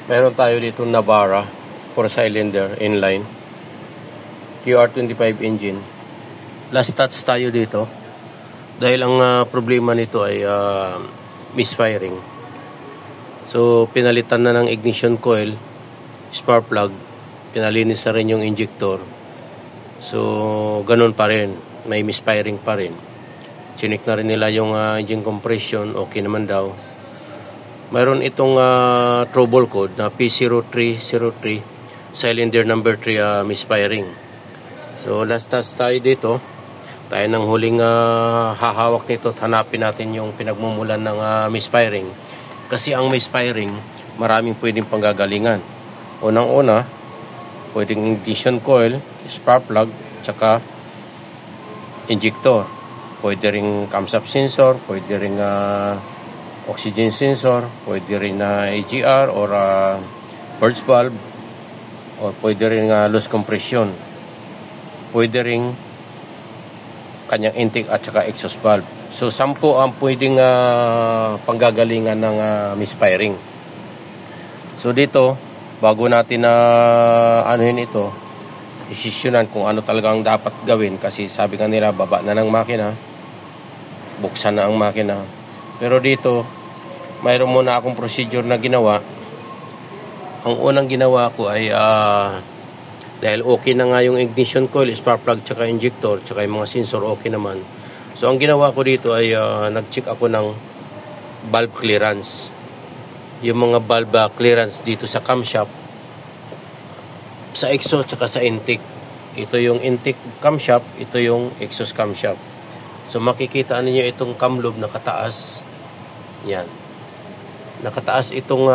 Meron tayo dito Navara 4-cylinder inline QR25 engine. Last touch tayo dito dahil ang problema nito ay misfiring. So pinalitan na ng ignition coil, spark plug, pinalinis na rin yung injector. So ganun pa rin, may misfiring pa rin. Chinik na rin nila yung engine compression, okay naman daw. Mayroon itong trouble code na P0303, cylinder number 3 misfiring. So last touch tayo dito. Tayo nang huling hahawak nito at hanapin natin yung pinagmumulan ng misfiring. Kasi ang misfiring, maraming pwedeng panggagalingan. Unang-una, pwedeng ignition coil, spark plug, tsaka injector. Pwede rin camshaft sensor, pwede rin oxygen sensor, pwede rin AGR or purge valve, or pwede rin loose compression. Pwede rin kanyang intake at saka exhaust valve. So 10 ang pwedeng panggagalingan ng misfiring. So dito, bago natin anuhin ito, desisyonan kung ano talagang dapat gawin, kasi sabi nga nila baba na ng makina, buksan na ang makina. Pero dito, mayroon muna akong procedure na ginawa. Ang unang ginawa ko ay dahil okay na nga yung ignition coil, spark plug, tsaka injector, tsaka yung mga sensor okay naman. So ang ginawa ko dito ay nag-check ako ng valve clearance. Yung mga valve clearance dito sa camshaft, sa exhaust, tsaka sa intake. Ito yung intake camshaft, ito yung exhaust camshaft. So makikita ninyo itong cam lobe nakataas. Yan. Nakataas itong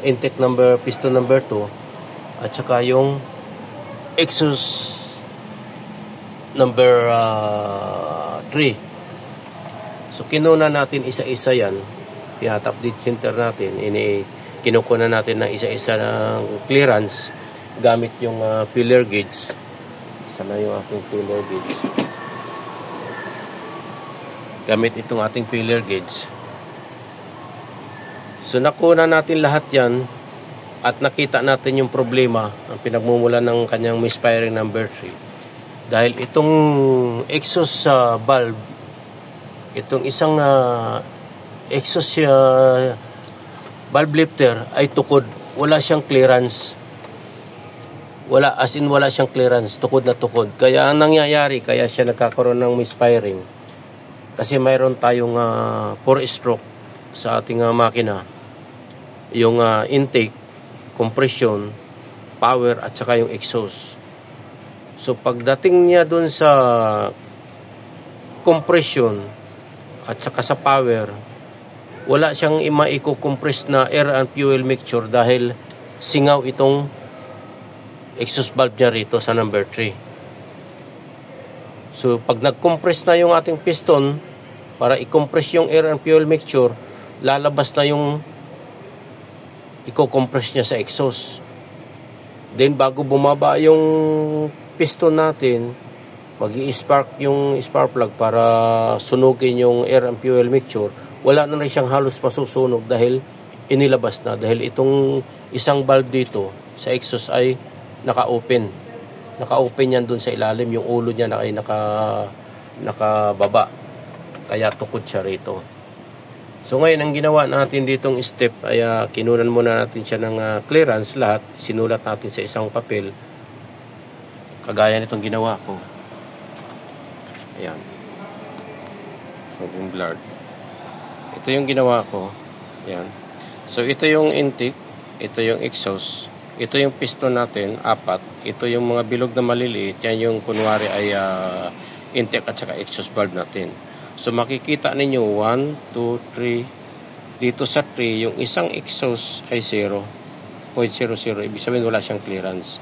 intake number, piston number 2, at saka yung exhaust number 3. So kinuna natin isa-isa yan. Tinatap dead center natin. Kinukuna natin ng isa-isa ng clearance gamit yung filler gauge. Isa na yung ating filler gauge. Gamit itong ating filler gauge. So nakuna natin lahat yan at nakita natin yung problema, ang pinagmumulan ng kanyang misfiring number 3. Dahil itong exhaust valve, itong isang exhaust valve lifter ay tukod. Wala siyang clearance. Wala, as in wala siyang clearance. Tukod na tukod. Kaya ang nangyayari, kaya siya nagkakaroon ng misfiring. Kasi mayroon tayong 4-stroke sa ating makina. Yung intake, compression, power, at saka yung exhaust. So pagdating niya dun sa compression at saka sa power, wala siyang maiko-compress na air and fuel mixture dahil singaw itong exhaust valve niya rito sa number 3. So pag nag-compress na yung ating piston para i-compress yung air and fuel mixture, lalabas na yung i-compress niya sa exhaust. Then bago bumaba yung piston natin, mag-i-spark yung spark plug para sunugin yung air and fuel mixture. Wala na rin siyang halos masusunog dahil inilabas na. Dahil itong isang valve dito sa exhaust ay naka-open. Naka-open yan dun sa ilalim. Yung ulo niya ay nakababa. Kaya tukod siya rito. So ngayon, ang ginawa natin ditong step ay kinunan muna natin siya ng clearance lahat. Sinulat natin sa isang papel. Kagaya nitong ginawa ko. Ayan. So, yung blurred. Ito yung ginawa ko. Ayan. So, ito yung intake. Ito yung exhaust. Ito yung piston natin, 4. Ito yung mga bilog na maliliit. Yan yung kunwari ay intake at saka exhaust valve natin. So makikita ninyo 1, 2, 3. Dito sa 3, yung isang exhaust ay 0.00. Ibig sabihin wala siyang clearance.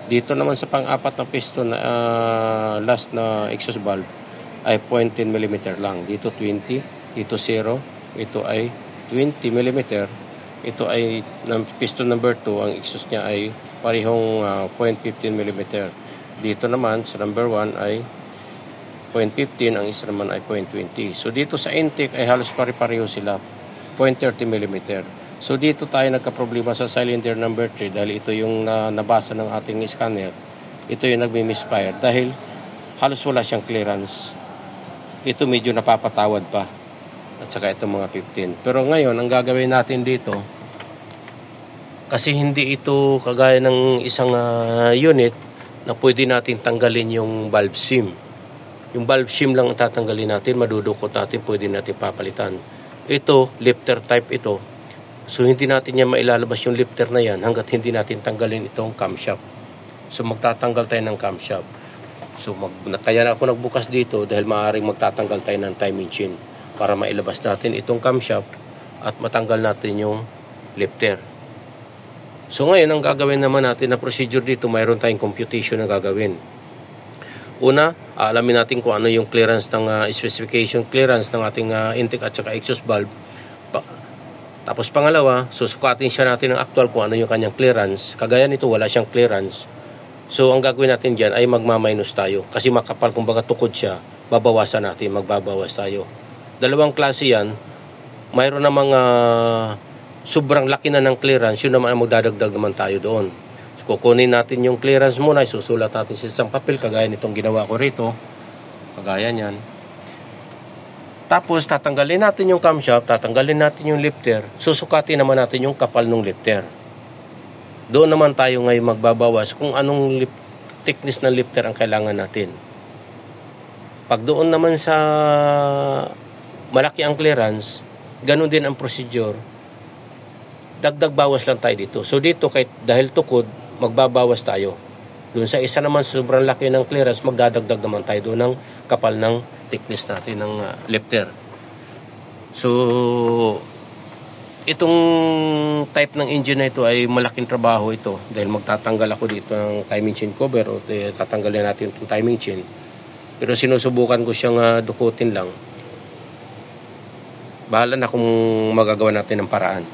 Dito naman sa pang-4 na piston na last na exhaust valve ay 0.10 mm lang. Dito 20, dito 0. Ito ay 20 mm. Ito ay piston number 2. Ang exhaust niya ay parehong 0.15 mm. Dito naman sa number 1 ay 0.15, ang isa naman ay 0.20. So dito sa intake ay halos pare-pareho sila, 0.30 mm. So dito tayo nagka-problema sa cylinder number 3 dahil ito yung nabasa ng ating scanner. Ito yung nagmi-misfire dahil halos wala siyang clearance. Ito medyo napapatawad pa. At saka ito mga 15. Pero ngayon, ang gagawin natin dito, kasi hindi ito kagaya ng isang unit na pwede natin tanggalin yung valve shim. Yung valve shim lang ang tatanggalin natin, madudukot natin, pwede natin papalitan. Ito, lifter type ito. So hindi natin yan mailalabas yung lifter na yan hanggat hindi natin tanggalin itong camshaft. So magtatanggal tayo ng camshaft. So kaya na ako nagbukas dito dahil maaaring magtatanggal tayo ng timing chain para mailabas natin itong camshaft at matanggal natin yung lifter. So ngayon ang gagawin naman natin na procedure dito, mayroon tayong computation na gagawin. Una, alamin natin kung ano yung clearance ng specification clearance ng ating intake at saka exhaust valve. Tapos pangalawa, susukatin siya natin ng actual kung ano yung kanyang clearance. Kagaya nito, wala siyang clearance. So ang gagawin natin dyan ay magmaminus tayo. Kasi makapal, kumbaga tukod siya, babawasan natin, magbabawas tayo. Dalawang klase yan. Mayroon na mga sobrang laki na ng clearance, yun naman ang magdadagdag naman tayo doon. So kukunin natin yung clearance muna, isusulat natin sa isang papel, kagaya nitong ginawa ko rito. Kagaya niyan. Tapos, tatanggalin natin yung camshaft, tatanggalin natin yung lifter, susukatin naman natin yung kapal ng lifter. Doon naman tayo ngayon magbabawas kung anong thickness ng lifter ang kailangan natin. Pag doon naman sa malaki ang clearance, ganun din ang procedure, dagdag bawas lang tayo dito. So dito, dahil tukod, magbabawas tayo. Doon sa isa naman, sobrang laki ng clearance, magdadagdag naman tayo doon ng kapal ng thickness natin ng lifter. So, itong type ng engine na ito ay malaking trabaho ito dahil magtatanggal ako dito ng timing chain cover o tatanggalin natin itong timing chain. Pero sinusubukan ko siyang dukutin lang. Bahala na kung magagawa natin ng paraan.